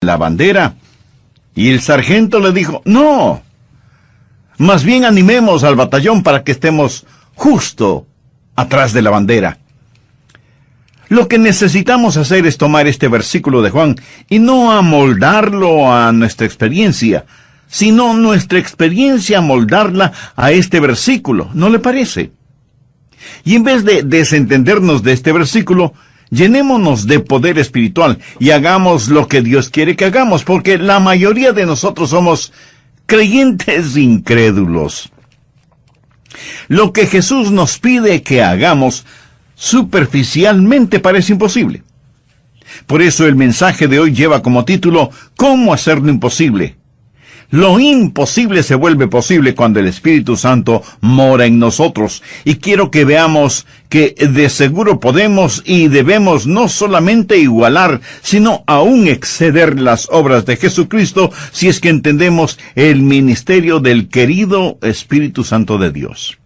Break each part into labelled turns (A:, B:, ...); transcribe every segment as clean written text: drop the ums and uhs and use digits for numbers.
A: la bandera. Y el sargento le dijo, no, más bien animemos al batallón para que estemos justo atrás de la bandera. Lo que necesitamos hacer es tomar este versículo de Juan y no amoldarlo a nuestra experiencia, sino nuestra experiencia amoldarla a este versículo, ¿no le parece? Y en vez de desentendernos de este versículo, llenémonos de poder espiritual y hagamos lo que Dios quiere que hagamos, porque la mayoría de nosotros somos creyentes incrédulos. Lo que Jesús nos pide que hagamos superficialmente parece imposible. Por eso el mensaje de hoy lleva como título ¿Cómo hacer lo imposible? Lo imposible se vuelve posible cuando el Espíritu Santo mora en nosotros. Y quiero que veamos que de seguro podemos y debemos no solamente igualar, sino aún exceder las obras de Jesucristo si es que entendemos el ministerio del querido Espíritu Santo de Dios.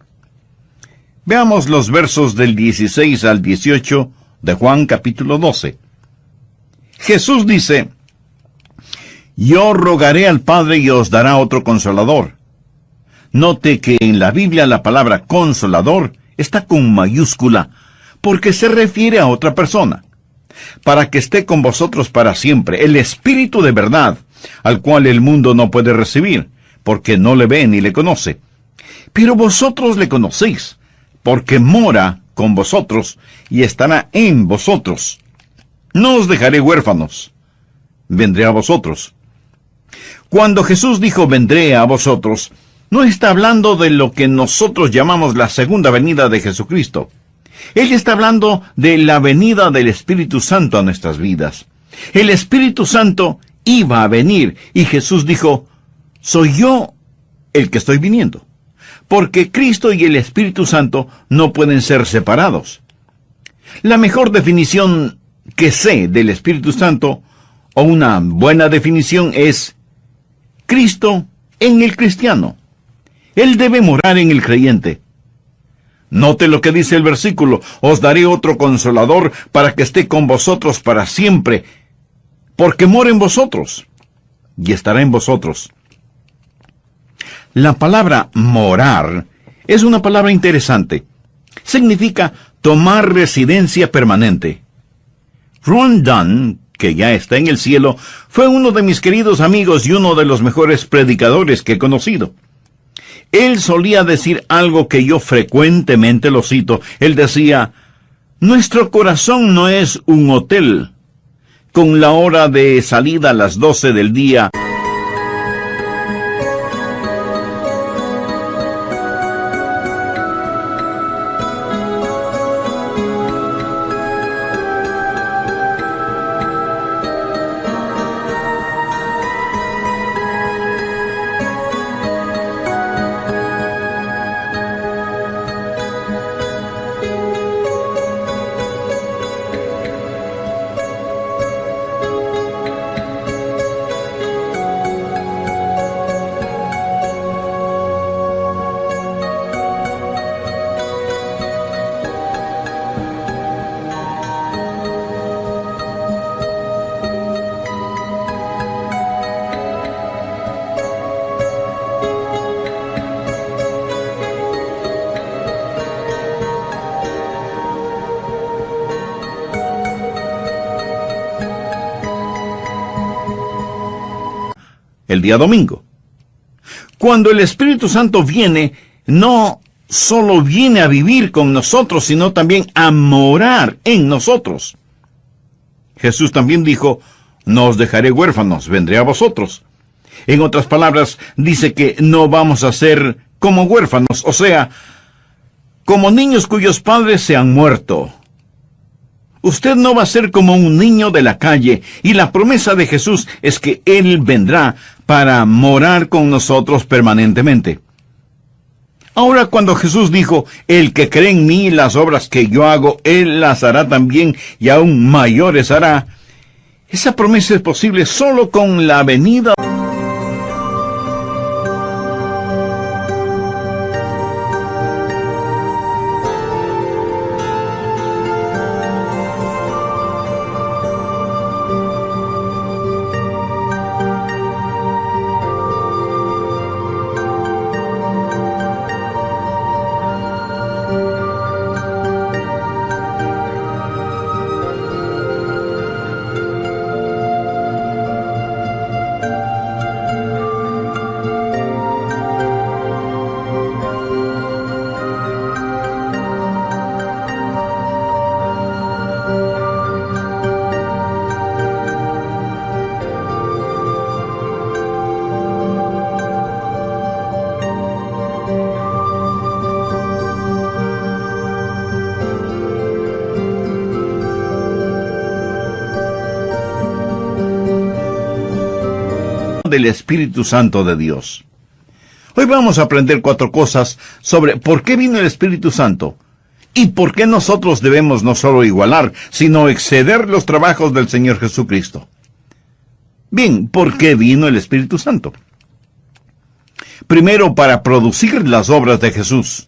A: Veamos los versos del 16 al 18 de Juan capítulo 12. Jesús dice, yo rogaré al Padre y os dará otro consolador. Note que en la Biblia la palabra consolador está con mayúscula, porque se refiere a otra persona, para que esté con vosotros para siempre, el Espíritu de verdad, al cual el mundo no puede recibir, porque no le ve ni le conoce. Pero vosotros le conocéis, porque mora con vosotros y estará en vosotros. No os dejaré huérfanos, vendré a vosotros. Cuando Jesús dijo vendré a vosotros, no está hablando de lo que nosotros llamamos la segunda venida de Jesucristo. Él está hablando de la venida del Espíritu Santo a nuestras vidas. El Espíritu Santo iba a venir y Jesús dijo, soy yo el que estoy viniendo. Porque Cristo y el Espíritu Santo no pueden ser separados. La mejor definición que sé del Espíritu Santo, o una buena definición, es Cristo en el cristiano. Él debe morar en el creyente. Note lo que dice el versículo, os daré otro consolador para que esté con vosotros para siempre, porque mora en vosotros y estará en vosotros. La palabra morar es una palabra interesante. Significa tomar residencia permanente. Ron Dunn, que ya está en el cielo, fue uno de mis queridos amigos y uno de los mejores predicadores que he conocido. Él solía decir algo que yo frecuentemente lo cito. Él decía, nuestro corazón no es un hotel, con la hora de salida a las 12 del día. El día domingo. Cuando el Espíritu Santo viene, no solo viene a vivir con nosotros, sino también a morar en nosotros. Jesús también dijo, no os dejaré huérfanos, vendré a vosotros. En otras palabras, dice que no vamos a ser como huérfanos, o sea, como niños cuyos padres se han muerto. Usted no va a ser como un niño de la calle, y la promesa de Jesús es que Él vendrá para morar con nosotros permanentemente. Ahora, cuando Jesús dijo, el que cree en mí, las obras que yo hago, Él las hará también, y aún mayores hará, esa promesa es posible solo con la venida. del Espíritu Santo de Dios. Hoy vamos a aprender 4 cosas sobre por qué vino el Espíritu Santo y por qué nosotros debemos no solo igualar, sino exceder los trabajos del Señor Jesucristo. Bien, ¿por qué vino el Espíritu Santo? Primero, para producir las obras de Jesús.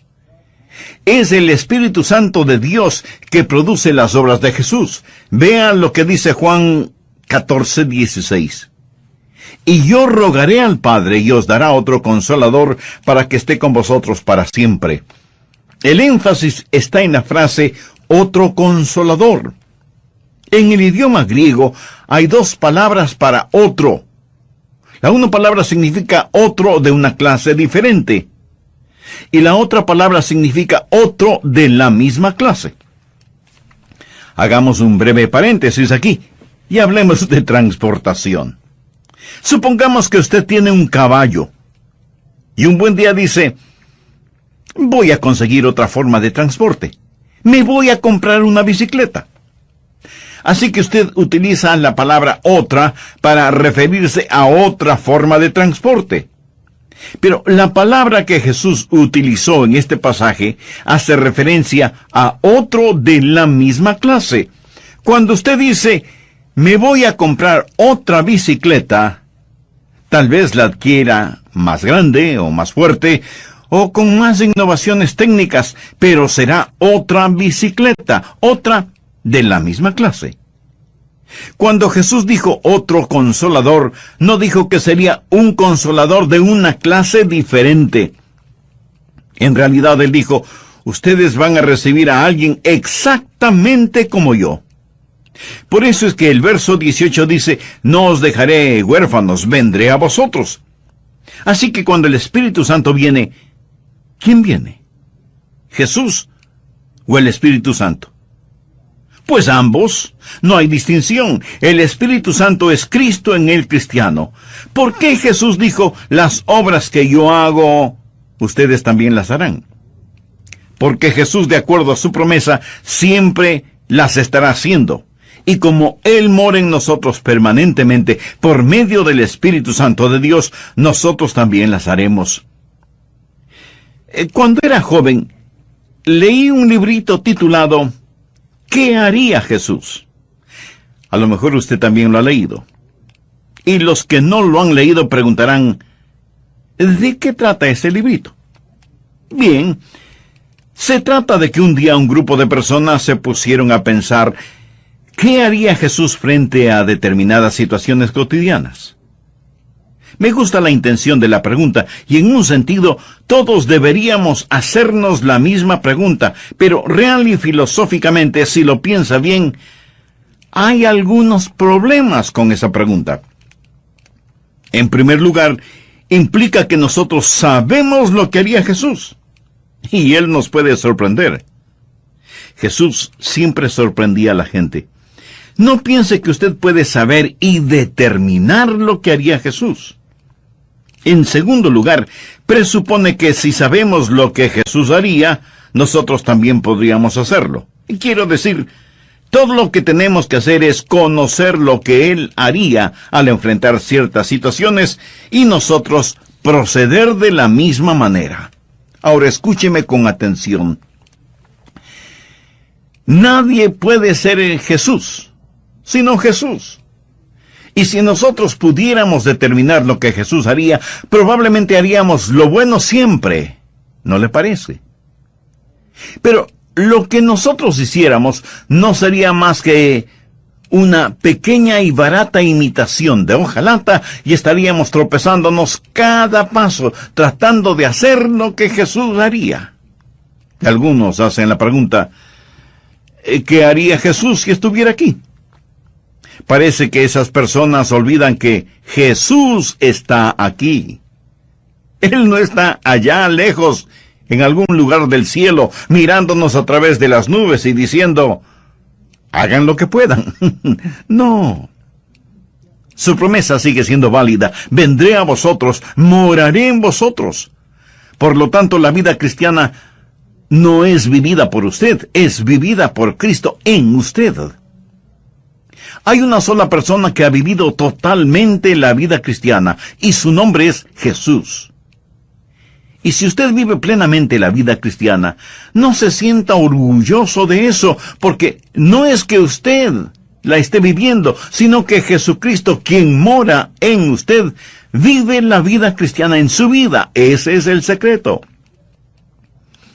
A: Es el Espíritu Santo de Dios que produce las obras de Jesús. Vean lo que dice Juan 14:16. Y yo rogaré al Padre y os dará otro Consolador para que esté con vosotros para siempre. El énfasis está en la frase otro Consolador. En el idioma griego hay 2 palabras para otro. La una palabra significa otro de una clase diferente. Y la otra palabra significa otro de la misma clase. Hagamos un breve paréntesis aquí y hablemos de transportación. Supongamos que usted tiene un caballo y un buen día dice, voy a conseguir otra forma de transporte. Me voy a comprar una bicicleta. Así que usted utiliza la palabra otra para referirse a otra forma de transporte. Pero la palabra que Jesús utilizó en este pasaje hace referencia a otro de la misma clase. Cuando usted dice, me voy a comprar otra bicicleta, tal vez la adquiera más grande o más fuerte o con más innovaciones técnicas, pero será otra bicicleta, otra de la misma clase. Cuando Jesús dijo otro Consolador, no dijo que sería un Consolador de una clase diferente. En realidad Él dijo, ustedes van a recibir a alguien exactamente como yo. Por eso es que el verso 18 dice, no os dejaré huérfanos, vendré a vosotros. Así que cuando el Espíritu Santo viene, ¿quién viene? ¿Jesús o el Espíritu Santo? Pues ambos, no hay distinción. El Espíritu Santo es Cristo en el cristiano. ¿Por qué Jesús dijo, las obras que yo hago, ustedes también las harán? Porque Jesús, de acuerdo a su promesa, siempre las estará haciendo. Y como Él mora en nosotros permanentemente, por medio del Espíritu Santo de Dios, nosotros también las haremos. Cuando era joven, leí un librito titulado ¿Qué haría Jesús? A lo mejor usted también lo ha leído. Y los que no lo han leído preguntarán, ¿de qué trata ese librito? Bien, se trata de que un día un grupo de personas se pusieron a pensar, ¿qué haría Jesús frente a determinadas situaciones cotidianas? Me gusta la intención de la pregunta, y en un sentido, todos deberíamos hacernos la misma pregunta, pero real y filosóficamente, si lo piensa bien, hay algunos problemas con esa pregunta. En primer lugar, implica que nosotros sabemos lo que haría Jesús, y Él nos puede sorprender. Jesús siempre sorprendía a la gente. No piense que usted puede saber y determinar lo que haría Jesús. En segundo lugar, presupone que si sabemos lo que Jesús haría, nosotros también podríamos hacerlo. Y quiero decir, todo lo que tenemos que hacer es conocer lo que Él haría al enfrentar ciertas situaciones y nosotros proceder de la misma manera. Ahora escúcheme con atención. Nadie puede ser Jesús, sino Jesús. Y si nosotros pudiéramos determinar lo que Jesús haría, probablemente haríamos lo bueno siempre. ¿No le parece? Pero lo que nosotros hiciéramos no sería más que una pequeña y barata imitación de hojalata y estaríamos tropezándonos cada paso, tratando de hacer lo que Jesús haría. Algunos hacen la pregunta, ¿qué haría Jesús si estuviera aquí? Parece que esas personas olvidan que Jesús está aquí. Él no está allá lejos, en algún lugar del cielo, mirándonos a través de las nubes y diciendo, hagan lo que puedan. No. Su promesa sigue siendo válida. Vendré a vosotros, moraré en vosotros. Por lo tanto, la vida cristiana no es vivida por usted, es vivida por Cristo en usted. Hay una sola persona que ha vivido totalmente la vida cristiana, y su nombre es Jesús. Y si usted vive plenamente la vida cristiana, no se sienta orgulloso de eso, porque no es que usted la esté viviendo, sino que Jesucristo, quien mora en usted, vive la vida cristiana en su vida. Ese es el secreto.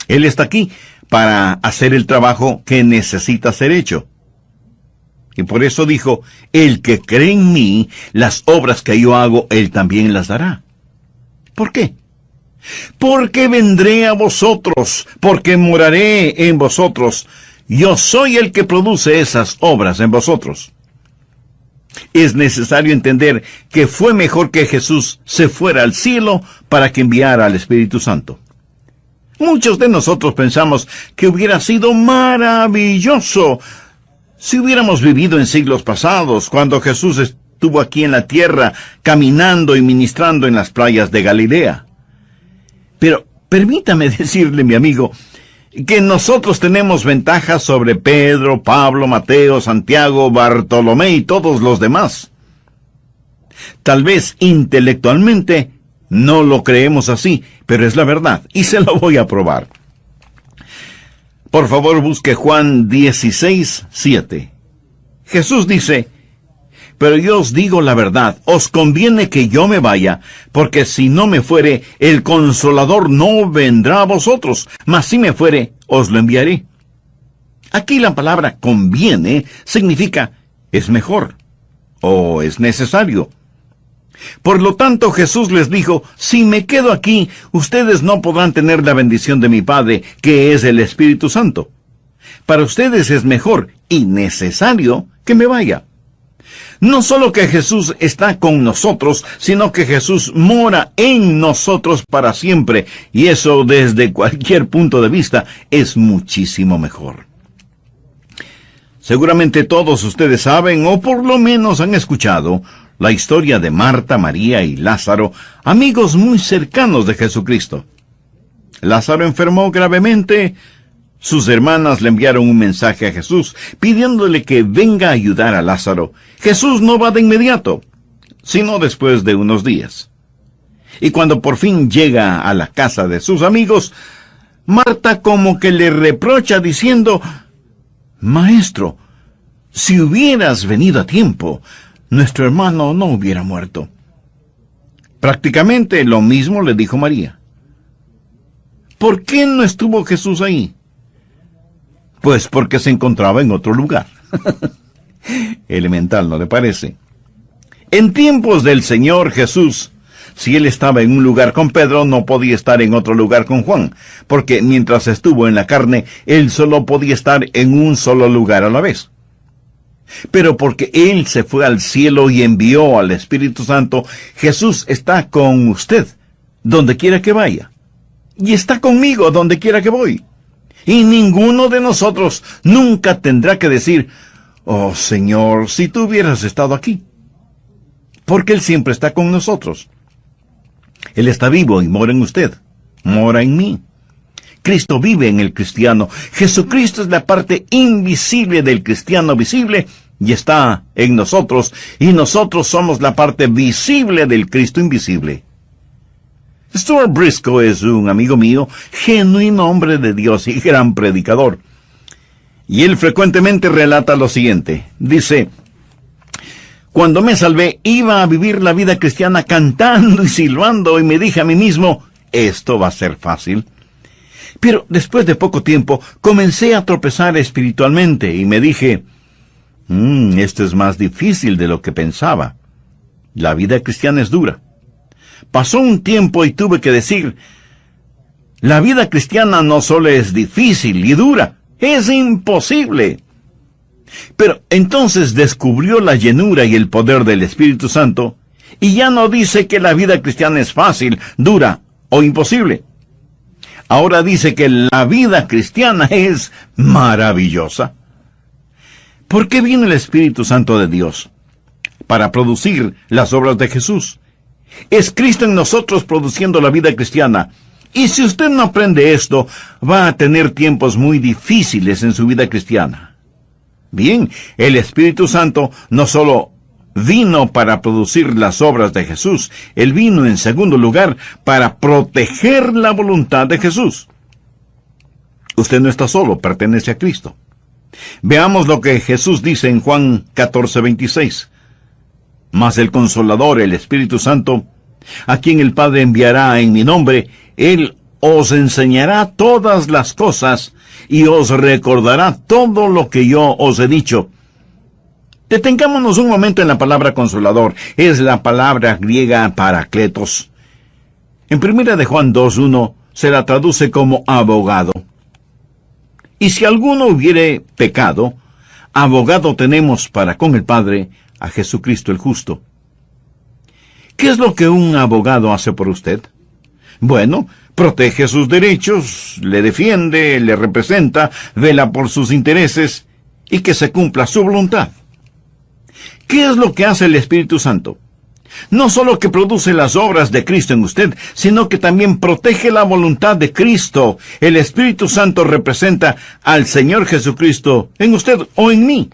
A: Él está aquí para hacer el trabajo que necesita ser hecho. Y por eso dijo, el que cree en mí, las obras que yo hago, él también las hará. ¿Por qué? Porque vendré a vosotros, porque moraré en vosotros. Yo soy el que produce esas obras en vosotros. Es necesario entender que fue mejor que Jesús se fuera al cielo para que enviara al Espíritu Santo. Muchos de nosotros pensamos que hubiera sido maravilloso si hubiéramos vivido en siglos pasados, cuando Jesús estuvo aquí en la tierra, caminando y ministrando en las playas de Galilea. Pero permítame decirle, mi amigo, que nosotros tenemos ventajas sobre Pedro, Pablo, Mateo, Santiago, Bartolomé y todos los demás. Tal vez intelectualmente no lo creemos así, pero es la verdad, y se lo voy a probar. Por favor, busque Juan 16:7. Jesús dice, pero yo os digo la verdad, os conviene que yo me vaya, porque si no me fuere, el Consolador no vendrá a vosotros, mas si me fuere, os lo enviaré. Aquí la palabra conviene significa es mejor, o es necesario. Por lo tanto, Jesús les dijo, si me quedo aquí, ustedes no podrán tener la bendición de mi Padre, que es el Espíritu Santo. Para ustedes es mejor y necesario que me vaya. No solo que Jesús está con nosotros, sino que Jesús mora en nosotros para siempre, y eso desde cualquier punto de vista es muchísimo mejor. Seguramente todos ustedes saben, o por lo menos han escuchado, la historia de Marta, María y Lázaro, amigos muy cercanos de Jesucristo. Lázaro enfermó gravemente. Sus hermanas le enviaron un mensaje a Jesús, pidiéndole que venga a ayudar a Lázaro. Jesús no va de inmediato, sino después de unos días. Y cuando por fin llega a la casa de sus amigos, Marta como que le reprocha diciendo, Maestro, si hubieras venido a tiempo, nuestro hermano no hubiera muerto. Prácticamente lo mismo le dijo María. ¿Por qué no estuvo Jesús ahí? Pues porque se encontraba en otro lugar. Elemental, ¿no le parece? En tiempos del Señor Jesús, si él estaba en un lugar con Pedro, no podía estar en otro lugar con Juan, porque mientras estuvo en la carne, él solo podía estar en un solo lugar a la vez. Pero porque él se fue al cielo y envió al Espíritu Santo, Jesús está con usted, donde quiera que vaya. Y está conmigo, donde quiera que voy. Y ninguno de nosotros nunca tendrá que decir, oh Señor, si tú hubieras estado aquí. Porque Él siempre está con nosotros. Él está vivo y mora en usted, mora en mí. Cristo vive en el cristiano. Jesucristo es la parte invisible del cristiano visible y está en nosotros, y nosotros somos la parte visible del Cristo invisible. Stuart Briscoe es un amigo mío, genuino hombre de Dios y gran predicador. Y él frecuentemente relata lo siguiente. Dice, cuando me salvé, iba a vivir la vida cristiana cantando y silbando, y me dije a mí mismo, esto va a ser fácil. Pero después de poco tiempo, comencé a tropezar espiritualmente, y me dije, esto es más difícil de lo que pensaba. La vida cristiana es dura. Pasó un tiempo y tuve que decir, la vida cristiana no solo es difícil y dura, es imposible. Pero entonces descubrió la llenura y el poder del Espíritu Santo, y ya no dice que la vida cristiana es fácil, dura o imposible. Ahora dice que la vida cristiana es maravillosa. ¿Por qué viene el Espíritu Santo de Dios? Para producir las obras de Jesús. Es Cristo en nosotros produciendo la vida cristiana. Y si usted no aprende esto, va a tener tiempos muy difíciles en su vida cristiana. Bien, el Espíritu Santo no solo vino para producir las obras de Jesús, Él vino en segundo lugar para proteger la voluntad de Jesús. Usted no está solo, pertenece a Cristo. Veamos lo que Jesús dice en Juan 14:26. Mas el Consolador, el Espíritu Santo, a quien el Padre enviará en mi nombre, Él os enseñará todas las cosas y os recordará todo lo que yo os he dicho. Detengámonos un momento en la palabra consolador. Es la palabra griega parakletos. En 1 de Juan 2:1 se la traduce como abogado. Y si alguno hubiere pecado, abogado tenemos para con el Padre, a Jesucristo el justo. ¿Qué es lo que un abogado hace por usted? Bueno, protege sus derechos, le defiende, le representa, vela por sus intereses y que se cumpla su voluntad. ¿Qué es lo que hace el Espíritu Santo? No solo que produce las obras de Cristo en usted, sino que también protege la voluntad de Cristo. El Espíritu Santo representa al Señor Jesucristo en usted o en mí.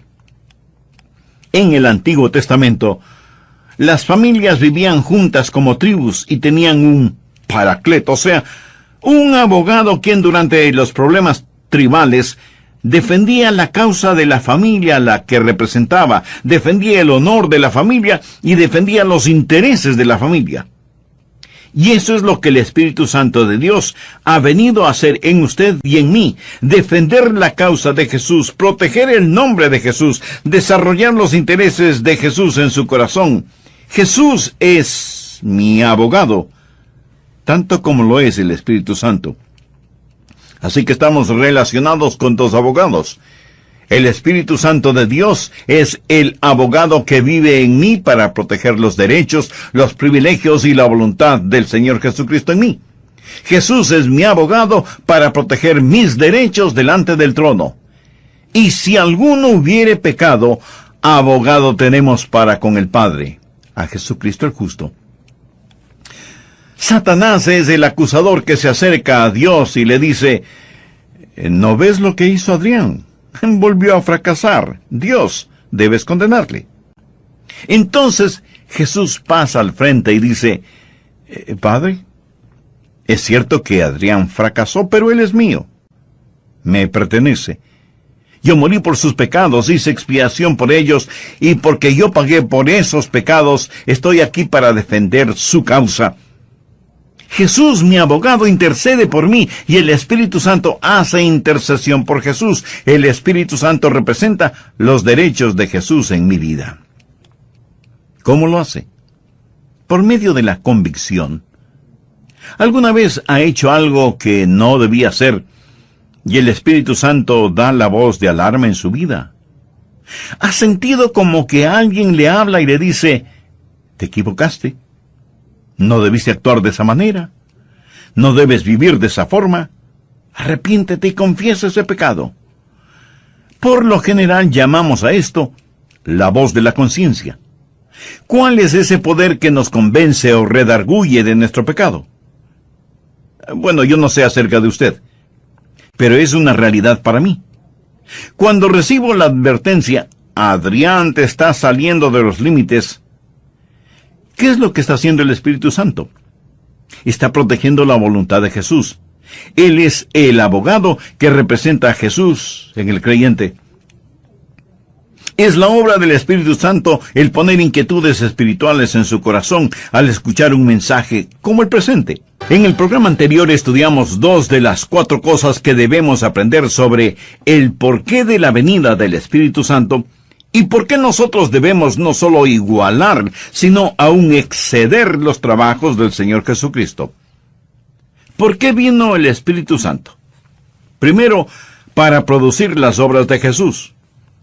A: En el Antiguo Testamento, las familias vivían juntas como tribus y tenían un paracleto, o sea, un abogado quien durante los problemas tribales defendía la causa de la familia a la que representaba, defendía el honor de la familia y defendía los intereses de la familia. Y eso es lo que el Espíritu Santo de Dios ha venido a hacer en usted y en mí, defender la causa de Jesús, proteger el nombre de Jesús, desarrollar los intereses de Jesús en su corazón. Jesús es mi abogado, tanto como lo es el Espíritu Santo. Así que estamos relacionados con dos abogados. El Espíritu Santo de Dios es el abogado que vive en mí para proteger los derechos, los privilegios y la voluntad del Señor Jesucristo en mí. Jesús es mi abogado para proteger mis derechos delante del trono. Y si alguno hubiere pecado, abogado tenemos para con el Padre, a Jesucristo el justo. Satanás es el acusador que se acerca a Dios y le dice: ¿no ves lo que hizo Adrián? Volvió a fracasar. Dios, debes condenarle. Entonces Jesús pasa al frente y dice: Padre, es cierto que Adrián fracasó, pero él es mío. Me pertenece. Yo morí por sus pecados, hice expiación por ellos, y porque yo pagué por esos pecados, estoy aquí para defender su causa. Jesús, mi abogado, intercede por mí, y el Espíritu Santo hace intercesión por Jesús. El Espíritu Santo representa los derechos de Jesús en mi vida. ¿Cómo lo hace? Por medio de la convicción. ¿Alguna vez ha hecho algo que no debía hacer, y el Espíritu Santo da la voz de alarma en su vida? ¿Ha sentido como que alguien le habla y le dice: te equivocaste? No debiste actuar de esa manera. No debes vivir de esa forma. Arrepiéntete y confiesa ese pecado. Por lo general llamamos a esto la voz de la conciencia. ¿Cuál es ese poder que nos convence o redarguye de nuestro pecado? Bueno, yo no sé acerca de usted, pero es una realidad para mí. Cuando recibo la advertencia: Adrián, te está saliendo de los límites, ¿qué es lo que está haciendo el Espíritu Santo? Está protegiendo la voluntad de Jesús. Él es el abogado que representa a Jesús en el creyente. Es la obra del Espíritu Santo el poner inquietudes espirituales en su corazón al escuchar un mensaje como el presente. En el programa anterior estudiamos 2 de las 4 cosas que debemos aprender sobre el porqué de la venida del Espíritu Santo y por qué nosotros debemos no solo igualar, sino aún exceder los trabajos del Señor Jesucristo. ¿Por qué vino el Espíritu Santo? Primero, para producir las obras de Jesús.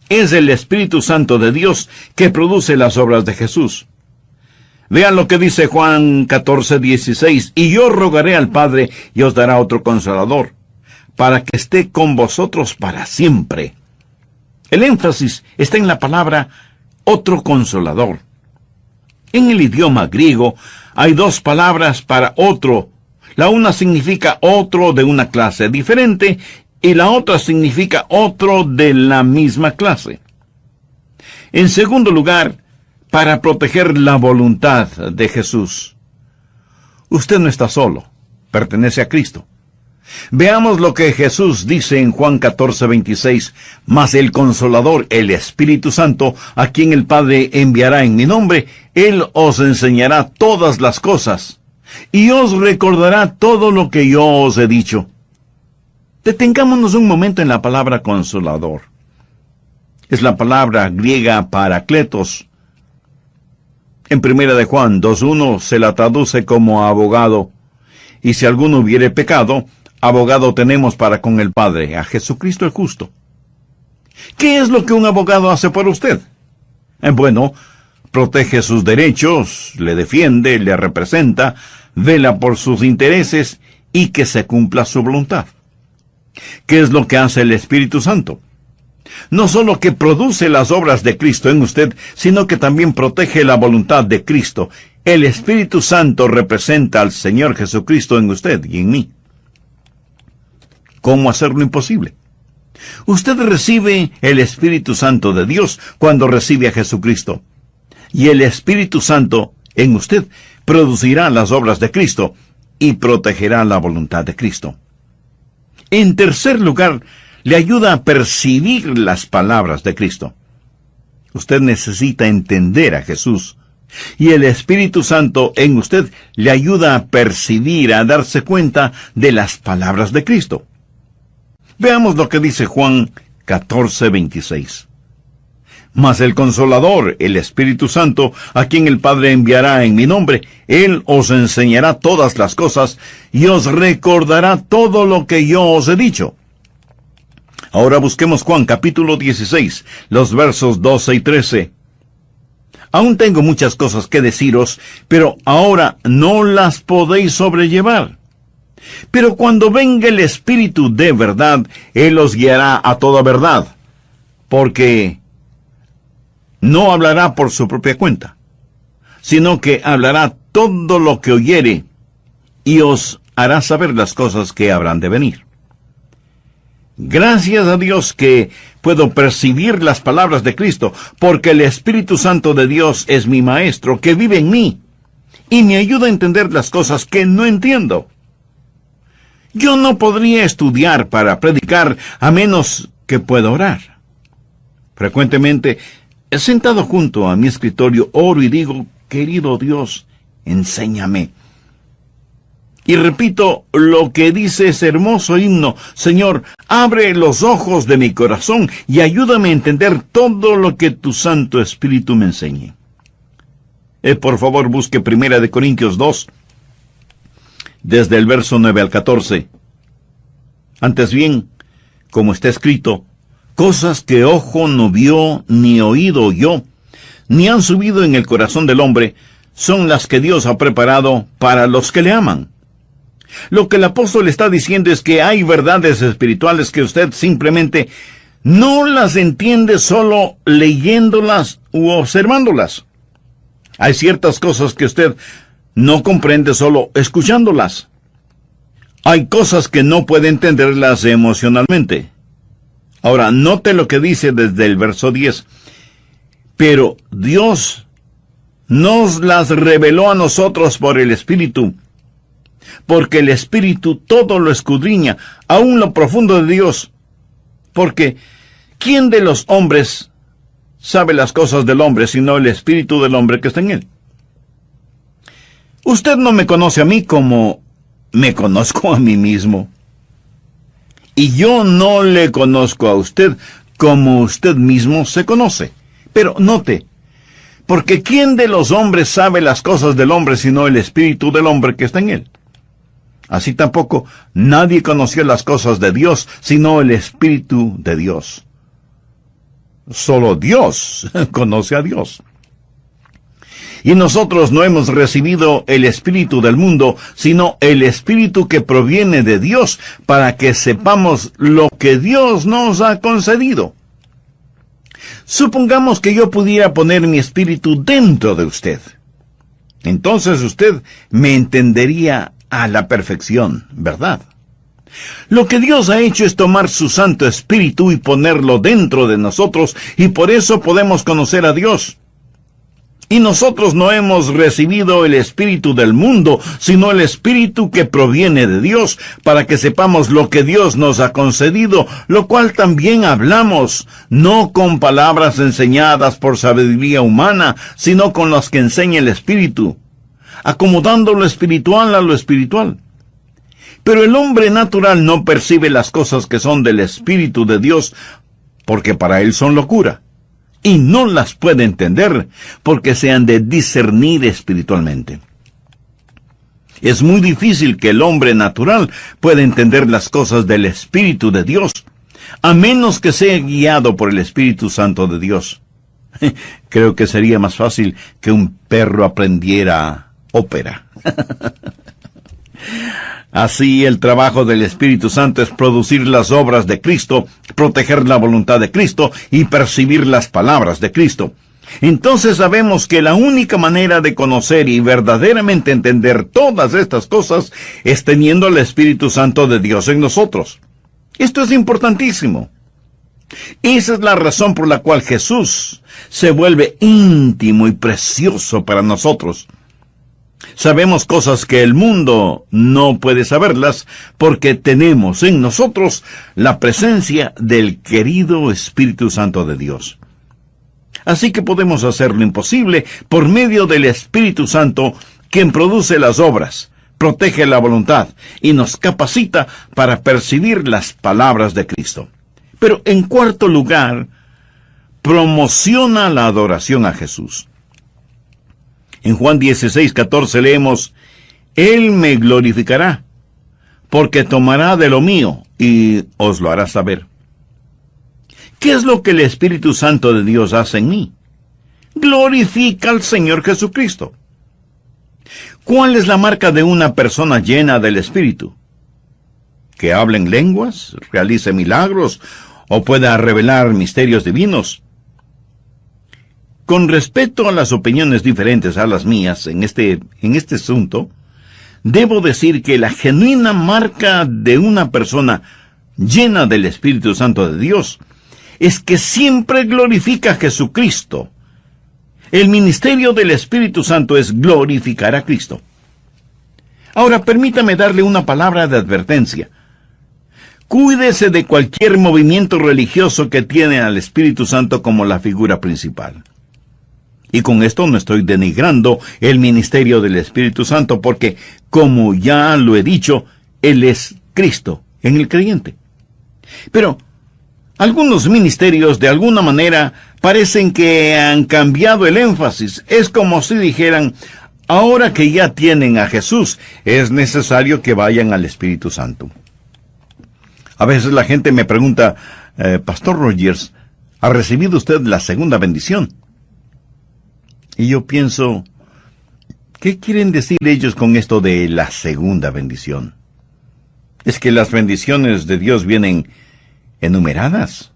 A: Es el Espíritu Santo de Dios que produce las obras de Jesús. Vean lo que dice Juan 14:16. Y yo rogaré al Padre y os dará otro Consolador, para que esté con vosotros para siempre. El énfasis está en la palabra otro Consolador. En el idioma griego hay 2 palabras para otro. La una significa otro de una clase diferente y la otra significa otro de la misma clase. En segundo lugar, para proteger la voluntad de Jesús. Usted no está solo, pertenece a Cristo. Veamos lo que Jesús dice en Juan 14:26, mas el Consolador, el Espíritu Santo, a quien el Padre enviará en mi nombre, Él os enseñará todas las cosas, y os recordará todo lo que yo os he dicho. Detengámonos un momento en la palabra Consolador. Es la palabra griega parakletos. En 1 de Juan 2:1 se la traduce como abogado. Y si alguno hubiere pecado, abogado tenemos para con el Padre, a Jesucristo el justo. ¿Qué es lo que un abogado hace por usted? Bueno, protege sus derechos, le defiende, le representa, vela por sus intereses y que se cumpla su voluntad. ¿Qué es lo que hace el Espíritu Santo? No solo que produce las obras de Cristo en usted, sino que también protege la voluntad de Cristo. El Espíritu Santo representa al Señor Jesucristo en usted y en mí. ¿Cómo hacer lo imposible? Usted recibe el Espíritu Santo de Dios cuando recibe a Jesucristo. Y el Espíritu Santo en usted producirá las obras de Cristo y protegerá la voluntad de Cristo. En tercer lugar, le ayuda a percibir las palabras de Cristo. Usted necesita entender a Jesús, y el Espíritu Santo en usted le ayuda a percibir, a darse cuenta de las palabras de Cristo. Veamos lo que dice Juan 14:26. Mas el Consolador, el Espíritu Santo, a quien el Padre enviará en mi nombre, Él os enseñará todas las cosas y os recordará todo lo que yo os he dicho. Ahora busquemos Juan capítulo 16, los versos 12 y 13. Aún tengo muchas cosas que deciros, pero ahora no las podéis sobrellevar. Pero cuando venga el Espíritu de verdad, Él os guiará a toda verdad, porque no hablará por su propia cuenta, sino que hablará todo lo que oyere, y os hará saber las cosas que habrán de venir. Gracias a Dios que puedo percibir las palabras de Cristo, porque el Espíritu Santo de Dios es mi Maestro, que vive en mí, y me ayuda a entender las cosas que no entiendo. Yo no podría estudiar para predicar a menos que pueda orar. Frecuentemente, sentado junto a mi escritorio, oro y digo, querido Dios, enséñame. Y repito lo que dice ese hermoso himno, Señor, abre los ojos de mi corazón y ayúdame a entender todo lo que tu Santo Espíritu me enseñe. Por favor, busque 1 Corintios 2, desde el verso 9 al 14. Antes bien, como está escrito, cosas que ojo no vio, ni oído oyó, ni han subido en el corazón del hombre, son las que Dios ha preparado para los que le aman. Lo que el apóstol está diciendo es que hay verdades espirituales que usted simplemente no las entiende solo leyéndolas u observándolas. Hay ciertas cosas que usted no comprende solo escuchándolas. Hay cosas que no puede entenderlas emocionalmente. Ahora, note lo que dice desde el verso 10. Pero Dios nos las reveló a nosotros por el Espíritu, porque el Espíritu todo lo escudriña, aún lo profundo de Dios. Porque, ¿quién de los hombres sabe las cosas del hombre, sino el Espíritu del hombre que está en él? Usted no me conoce a mí como me conozco a mí mismo. Y yo no le conozco a usted como usted mismo se conoce. Pero note, porque ¿quién de los hombres sabe las cosas del hombre, sino el Espíritu del hombre que está en él? Así tampoco nadie conoció las cosas de Dios, sino el Espíritu de Dios. Solo Dios conoce a Dios. Y nosotros no hemos recibido el Espíritu del mundo, sino el Espíritu que proviene de Dios, para que sepamos lo que Dios nos ha concedido. Supongamos que yo pudiera poner mi espíritu dentro de usted. Entonces usted me entendería a la perfección, ¿verdad? Lo que Dios ha hecho es tomar su Santo Espíritu y ponerlo dentro de nosotros, y por eso podemos conocer a Dios. Y nosotros no hemos recibido el espíritu del mundo, sino el espíritu que proviene de Dios, para que sepamos lo que Dios nos ha concedido, lo cual también hablamos, no con palabras enseñadas por sabiduría humana, sino con las que enseña el Espíritu, acomodando lo espiritual a lo espiritual. Pero el hombre natural no percibe las cosas que son del Espíritu de Dios, porque para él son locura. Y no las puede entender, porque se han de discernir espiritualmente. Es muy difícil que el hombre natural pueda entender las cosas del Espíritu de Dios, a menos que sea guiado por el Espíritu Santo de Dios. Creo que sería más fácil que un perro aprendiera ópera. Así, el trabajo del Espíritu Santo es producir las obras de Cristo, proteger la voluntad de Cristo y percibir las palabras de Cristo. Entonces sabemos que la única manera de conocer y verdaderamente entender todas estas cosas es teniendo el Espíritu Santo de Dios en nosotros. Esto es importantísimo. Esa es la razón por la cual Jesús se vuelve íntimo y precioso para nosotros. Sabemos cosas que el mundo no puede saberlas porque tenemos en nosotros la presencia del querido Espíritu Santo de Dios. Así que podemos hacer lo imposible por medio del Espíritu Santo, quien produce las obras, protege la voluntad y nos capacita para percibir las palabras de Cristo. Pero en cuarto lugar, promociona la adoración a Jesús. En Juan 16:14 leemos, Él me glorificará, porque tomará de lo mío y os lo hará saber. ¿Qué es lo que el Espíritu Santo de Dios hace en mí? Glorifica al Señor Jesucristo. ¿Cuál es la marca de una persona llena del Espíritu? Que hable en lenguas, realice milagros o pueda revelar misterios divinos. Con respecto a las opiniones diferentes a las mías en este asunto, debo decir que la genuina marca de una persona llena del Espíritu Santo de Dios es que siempre glorifica a Jesucristo. El ministerio del Espíritu Santo es glorificar a Cristo. Ahora, permítame darle una palabra de advertencia. Cuídese de cualquier movimiento religioso que tiene al Espíritu Santo como la figura principal. Y con esto no estoy denigrando el ministerio del Espíritu Santo, porque, como ya lo he dicho, Él es Cristo en el creyente. Pero algunos ministerios, de alguna manera, parecen que han cambiado el énfasis. Es como si dijeran, ahora que ya tienen a Jesús, es necesario que vayan al Espíritu Santo. A veces la gente me pregunta, Pastor Rogers, ¿ha recibido usted la segunda bendición? Y yo pienso, ¿qué quieren decir ellos con esto de la segunda bendición? ¿Es que las bendiciones de Dios vienen enumeradas?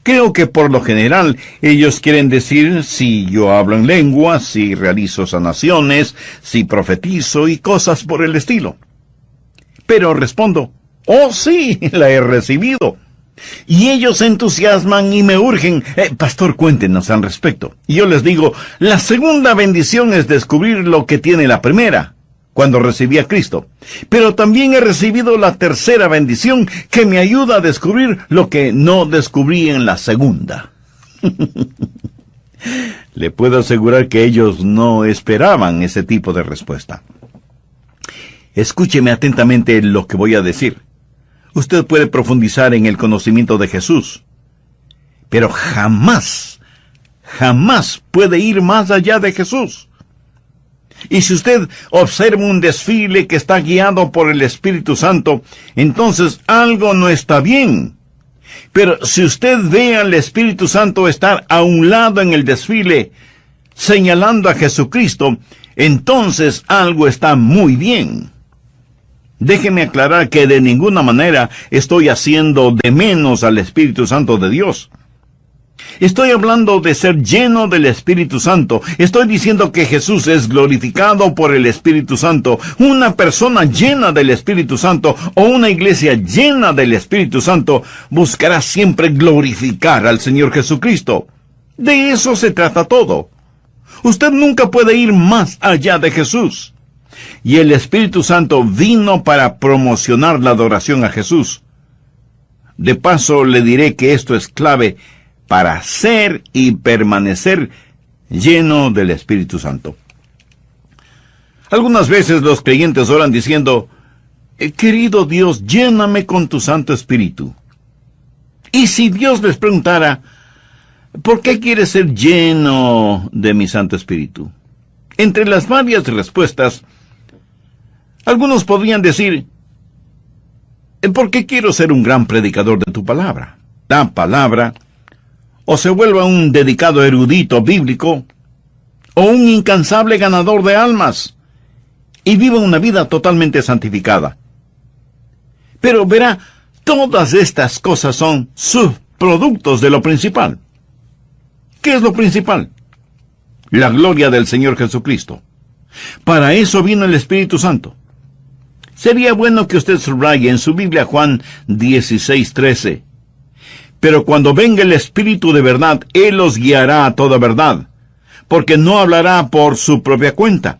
A: Creo que por lo general ellos quieren decir si yo hablo en lenguas, si realizo sanaciones, si profetizo y cosas por el estilo. Pero respondo, oh sí, la he recibido. Y ellos se entusiasman y me urgen, pastor, cuéntenos al respecto. Y yo les digo, la segunda bendición es descubrir lo que tiene la primera, cuando recibí a Cristo. Pero también he recibido la tercera bendición, que me ayuda a descubrir lo que no descubrí en la segunda. Le puedo asegurar que ellos no esperaban ese tipo de respuesta. Escúcheme atentamente lo que voy a decir. Usted puede profundizar en el conocimiento de Jesús, pero jamás puede ir más allá de Jesús. Y si usted observa un desfile que está guiado por el Espíritu Santo, entonces algo no está bien. Pero si usted ve al Espíritu Santo estar a un lado en el desfile, señalando a Jesucristo, entonces algo está muy bien. Déjeme aclarar que de ninguna manera estoy haciendo de menos al Espíritu Santo de Dios. Estoy hablando de ser lleno del Espíritu Santo. Estoy diciendo que Jesús es glorificado por el Espíritu Santo. Una persona llena del Espíritu Santo o una iglesia llena del Espíritu Santo buscará siempre glorificar al Señor Jesucristo. De eso se trata todo. Usted nunca puede ir más allá de Jesús. Y el Espíritu Santo vino para promocionar la adoración a Jesús. De paso, le diré que esto es clave para ser y permanecer lleno del Espíritu Santo. Algunas veces los creyentes oran diciendo, querido Dios, lléname con tu Santo Espíritu. Y si Dios les preguntara, ¿por qué quieres ser lleno de mi Santo Espíritu? Entre las varias respuestas, algunos podrían decir, porque quiero ser un gran predicador de tu palabra. La palabra, o se vuelva un dedicado erudito bíblico, o un incansable ganador de almas, y viva una vida totalmente santificada. Pero verá, todas estas cosas son subproductos de lo principal. ¿Qué es lo principal? La gloria del Señor Jesucristo. Para eso vino el Espíritu Santo. Sería bueno que usted subraye en su Biblia Juan 16:13. Pero cuando venga el Espíritu de verdad, Él los guiará a toda verdad, porque no hablará por su propia cuenta.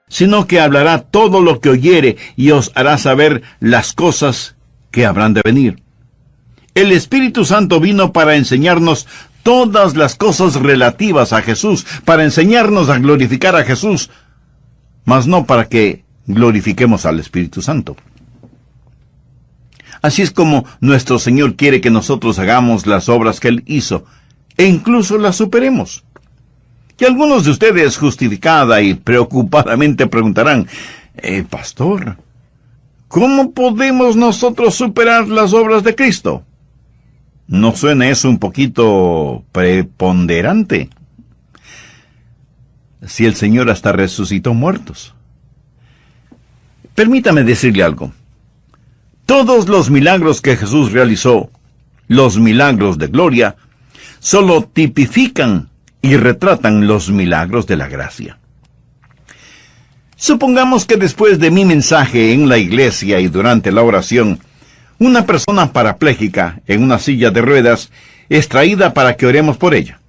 A: Sino que hablará todo lo que oyere y os hará saber las cosas que habrán de venir. El Espíritu Santo vino para enseñarnos todas las cosas relativas a Jesús, para enseñarnos a glorificar a Jesús, mas no para que glorifiquemos al Espíritu Santo. Así es como nuestro Señor quiere que nosotros hagamos las obras que Él hizo, e incluso las superemos. Y algunos de ustedes justificada y preocupadamente preguntarán, pastor, ¿cómo podemos nosotros superar las obras de Cristo? ¿No suena eso un poquito preponderante? Si el Señor hasta resucitó muertos. Permítame decirle algo. Todos los milagros que Jesús realizó, los milagros de gloria, solo tipifican y retratan los milagros de la gracia. Supongamos que después de mi mensaje en la iglesia y durante la oración, una persona parapléjica en una silla de ruedas es traída para que oremos por ella.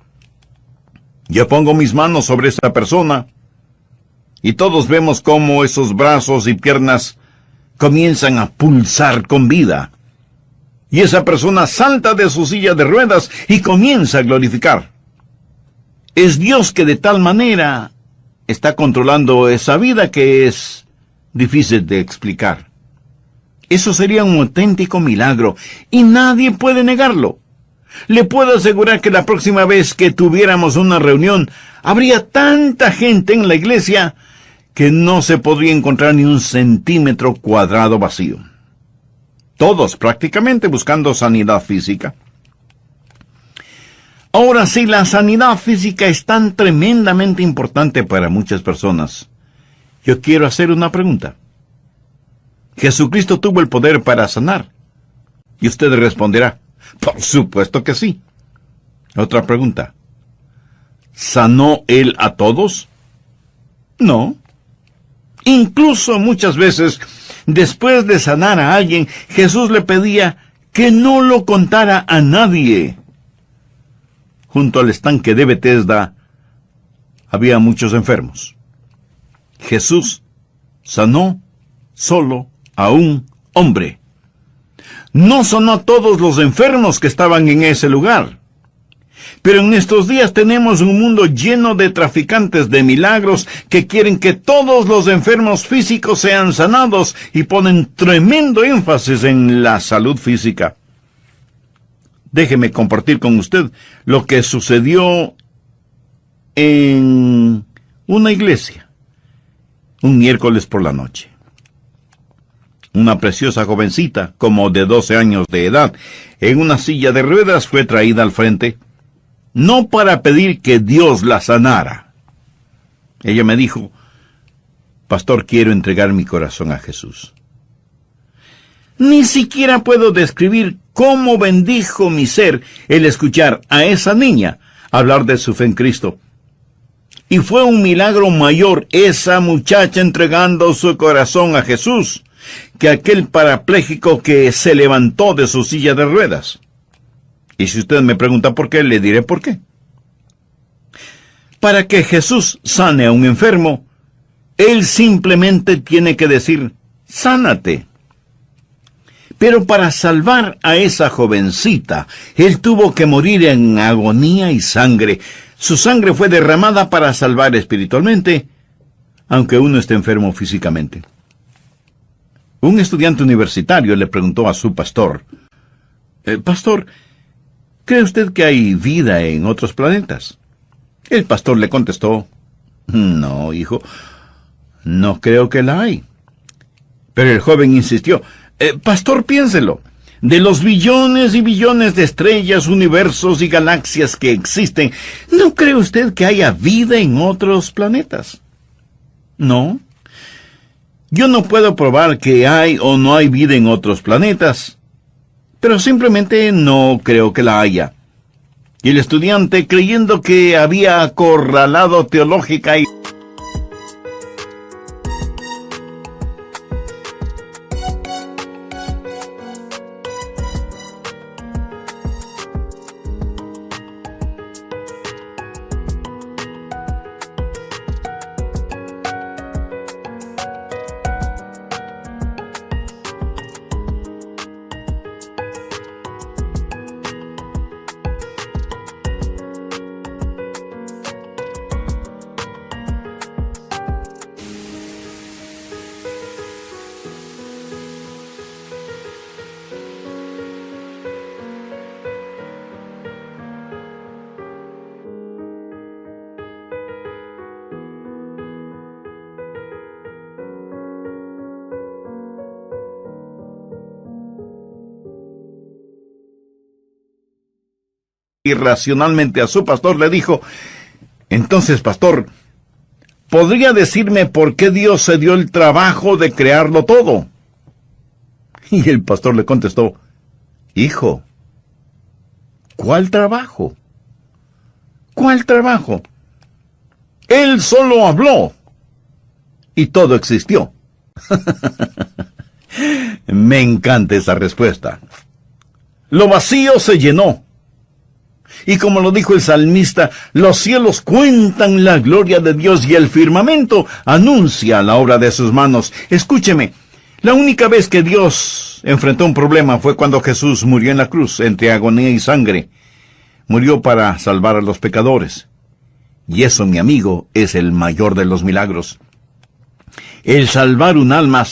A: Yo pongo mis manos sobre esa persona y todos vemos cómo esos brazos y piernas comienzan a pulsar con vida. Y esa persona salta de su silla de ruedas y comienza a glorificar. Es Dios que de tal manera está controlando esa vida que es difícil de explicar. Eso sería un auténtico milagro y nadie puede negarlo. Le puedo asegurar que la próxima vez que tuviéramos una reunión, habría tanta gente en la iglesia que no se podría encontrar ni un centímetro cuadrado vacío. Todos prácticamente buscando sanidad física. Ahora, si la sanidad física es tan tremendamente importante para muchas personas, yo quiero hacer una pregunta. ¿Jesucristo tuvo el poder para sanar? Y usted responderá, por supuesto que sí. Otra pregunta. ¿Sanó Él a todos? No. Incluso muchas veces, después de sanar a alguien, Jesús le pedía que no lo contara a nadie. Junto al estanque de Betesda había muchos enfermos. Jesús sanó solo a un hombre. No sanó a todos los enfermos que estaban en ese lugar. Pero en estos días tenemos un mundo lleno de traficantes de milagros que quieren que todos los enfermos físicos sean sanados y ponen tremendo énfasis en la salud física. Déjeme compartir con usted lo que sucedió en una iglesia un miércoles por la noche. Una preciosa jovencita, como de 12 años de edad, en una silla de ruedas fue traída al frente, no para pedir que Dios la sanara. Ella me dijo: pastor, quiero entregar mi corazón a Jesús. Ni siquiera puedo describir cómo bendijo mi ser el escuchar a esa niña hablar de su fe en Cristo. Y fue un milagro mayor esa muchacha entregando su corazón a Jesús que aquel parapléjico que se levantó de su silla de ruedas. Y si usted me pregunta por qué, le diré por qué. Para que Jesús sane a un enfermo, Él simplemente tiene que decir: sánate. Pero para salvar a esa jovencita, Él tuvo que morir en agonía y sangre. Su sangre fue derramada para salvar espiritualmente, aunque uno esté enfermo físicamente. Un estudiante universitario le preguntó a su pastor: pastor, ¿cree usted que hay vida en otros planetas? El pastor le contestó: no, hijo, no creo que la hay. Pero el joven insistió: pastor, piénselo. De los billones y billones de estrellas, universos y galaxias que existen, ¿no cree usted que haya vida en otros planetas? No. Yo no puedo probar que hay o no hay vida en otros planetas, pero simplemente no creo que la haya. Y el estudiante, creyendo que había acorralado teológica y irracionalmente a su pastor, le dijo: entonces, pastor, ¿podría decirme por qué Dios se dio el trabajo de crearlo todo? Y el pastor le contestó: hijo, ¿cuál trabajo? ¿Cuál trabajo? Él solo habló y todo existió. Me encanta esa respuesta. Lo vacío se llenó. Y como lo dijo el salmista, los cielos cuentan la gloria de Dios y el firmamento anuncia la obra de sus manos. Escúcheme, la única vez que Dios enfrentó un problema fue cuando Jesús murió en la cruz, entre agonía y sangre. Murió para salvar a los pecadores. Y eso, mi amigo, es el mayor de los milagros. El salvar un alma